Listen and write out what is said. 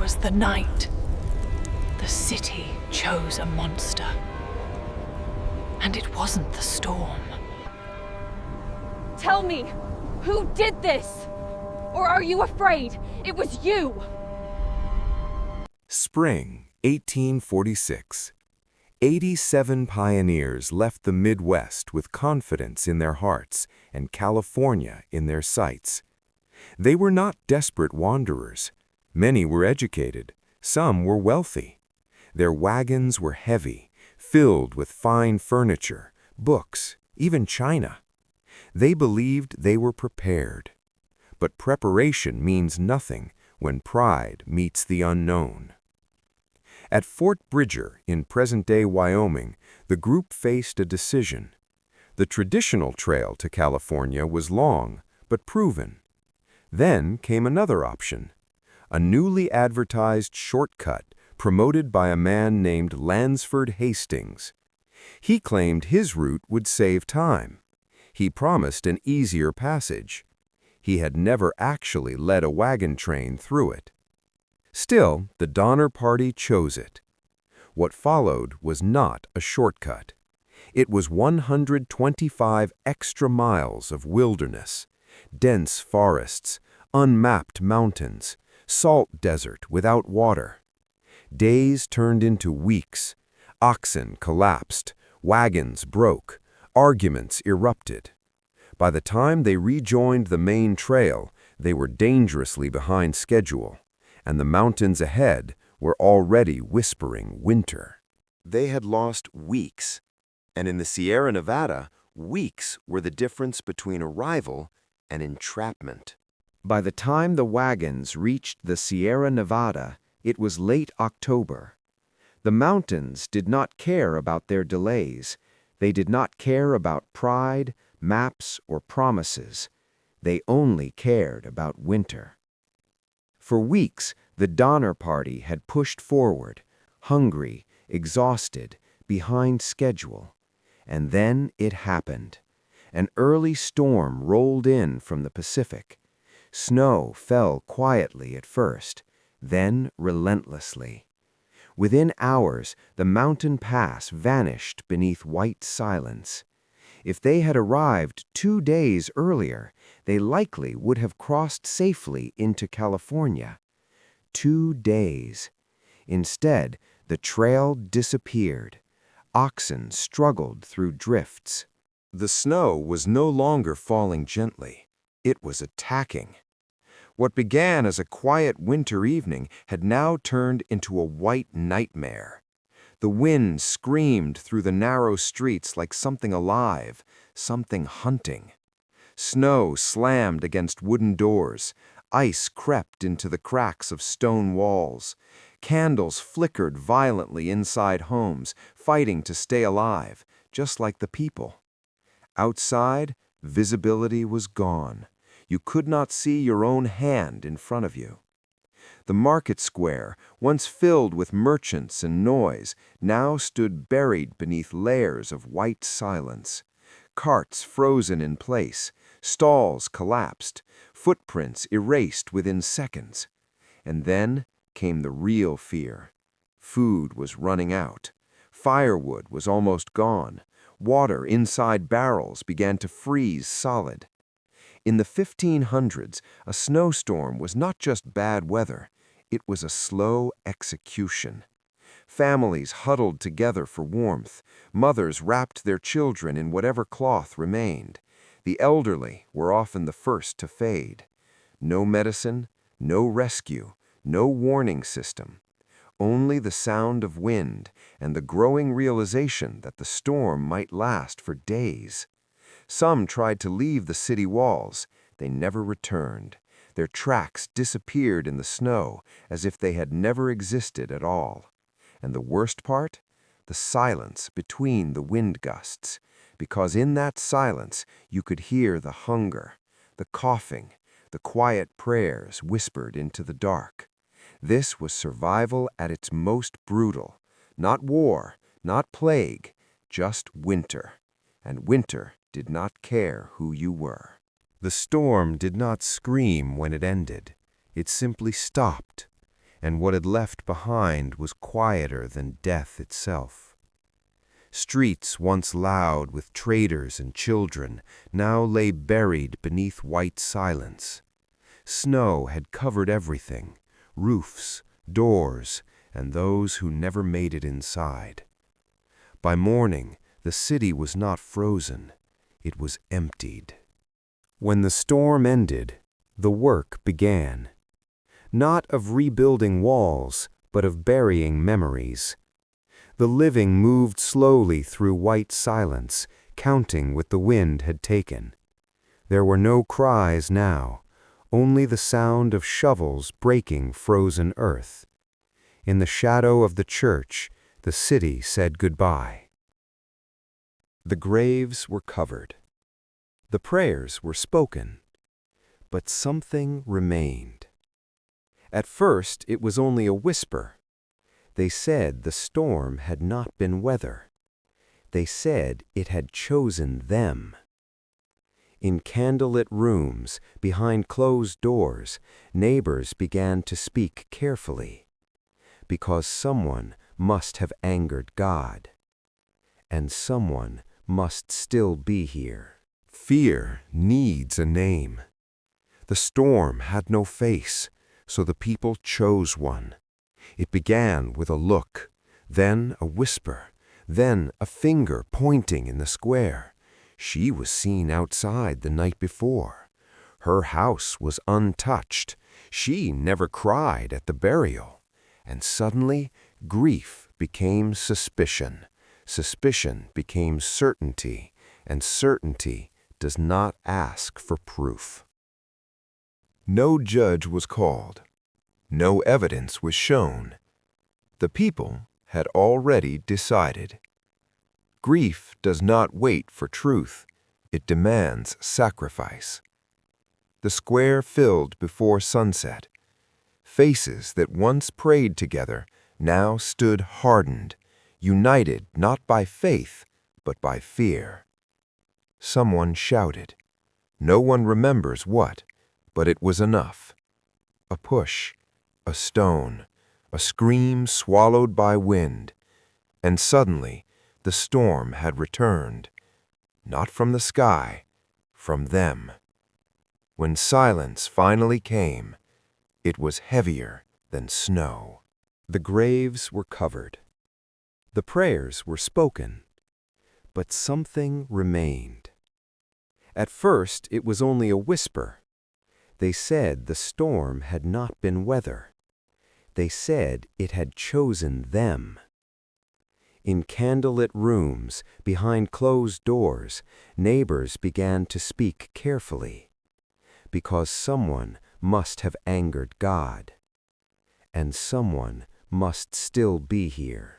was the night. The city chose a monster. And it wasn't the storm. Tell me, who did this? Or are you afraid it was you? Spring 1846. 87 pioneers left the Midwest with confidence in their hearts and California in their sights. They were not desperate wanderers. Many were educated, some were wealthy. Their wagons were heavy, filled with fine furniture, books, even china. They believed they were prepared. But preparation means nothing when pride meets the unknown. At Fort Bridger in present-day Wyoming, the group faced a decision. The traditional trail to California was long, but proven. Then came another option, a newly advertised shortcut promoted by a man named Lansford Hastings. He claimed his route would save time. He promised an easier passage. He had never actually led a wagon train through it. Still, the Donner Party chose it. What followed was not a shortcut. It was 125 extra miles of wilderness, dense forests, unmapped mountains, salt desert without water. Days turned into weeks. Oxen collapsed, wagons broke, arguments erupted. By the time they rejoined the main trail, they were dangerously behind schedule, and the mountains ahead were already whispering winter. They had lost weeks, and in the Sierra Nevada, weeks were the difference between arrival and entrapment. By the time the wagons reached the Sierra Nevada, it was late October. The mountains did not care about their delays. They did not care about pride, maps, or promises. They only cared about winter. For weeks, the Donner Party had pushed forward, hungry, exhausted, behind schedule. And then it happened. An early storm rolled in from the Pacific. Snow fell quietly at first, then relentlessly. Within hours, the mountain pass vanished beneath white silence. If they had arrived 2 days earlier, they likely would have crossed safely into California. 2 days. Instead, the trail disappeared. Oxen struggled through drifts. The snow was no longer falling gently. It was attacking. What began as a quiet winter evening had now turned into a white nightmare. The wind screamed through the narrow streets like something alive, something hunting. Snow slammed against wooden doors. Ice crept into the cracks of stone walls. Candles flickered violently inside homes, fighting to stay alive, just like the people. Outside, visibility was gone. You could not see your own hand in front of you. The market square, once filled with merchants and noise, now stood buried beneath layers of white silence. Carts frozen in place, stalls collapsed, footprints erased within seconds. And then came the real fear. Food was running out. Firewood was almost gone. Water inside barrels began to freeze solid. In the 1500s, a snowstorm was not just bad weather, it was a slow execution. Families huddled together for warmth. Mothers wrapped their children in whatever cloth remained. The elderly were often the first to fade. No medicine, no rescue, no warning system. Only the sound of wind and the growing realization that the storm might last for days. Some tried to leave the city walls. They never returned. Their tracks disappeared in the snow as if they had never existed at all. And the worst part? The silence between the wind gusts. Because in that silence you could hear the hunger, the coughing, the quiet prayers whispered into the dark. This was survival at its most brutal. Not war, not plague, just winter. And winter did not care who you were. The storm did not scream when it ended. It simply stopped. and what had left behind was quieter than death itself. Streets once loud with traders and children now lay buried beneath white silence. Snow had covered everything, roofs, doors, and those who never made it inside. By morning, the city was not frozen, it was emptied. When the storm ended, the work began. Not of rebuilding walls, but of burying memories. The living moved slowly through white silence, counting what the wind had taken. There were no cries now, only the sound of shovels breaking frozen earth. In the shadow of the church, the city said goodbye. The graves were covered. The prayers were spoken. But something remained. At first, it was only a whisper. They said the storm had not been weather. They said it had chosen them. In candlelit rooms, behind closed doors, neighbors began to speak carefully, because someone must have angered God, and someone must still be here. Fear needs a name. The storm had no face, so the people chose one. It began with a look, then a whisper, then a finger pointing in the square. She was seen outside the night before. Her house was untouched. She never cried at the burial. And suddenly, grief became suspicion. Suspicion became certainty, and certainty does not ask for proof. No judge was called. No evidence was shown. The people had already decided. Grief does not wait for truth. It demands sacrifice. The square filled before sunset. Faces that once prayed together now stood hardened, united not by faith, but by fear. Someone shouted. No one remembers what, but it was enough. A push, a stone, a scream swallowed by wind, and suddenly the storm had returned, not from the sky, from them. When silence finally came, it was heavier than snow. The graves were covered. The prayers were spoken, but something remained. At first, it was only a whisper. They said the storm had not been weather. They said it had chosen them. In candlelit rooms, behind closed doors, neighbors began to speak carefully, because someone must have angered God, and someone must still be here.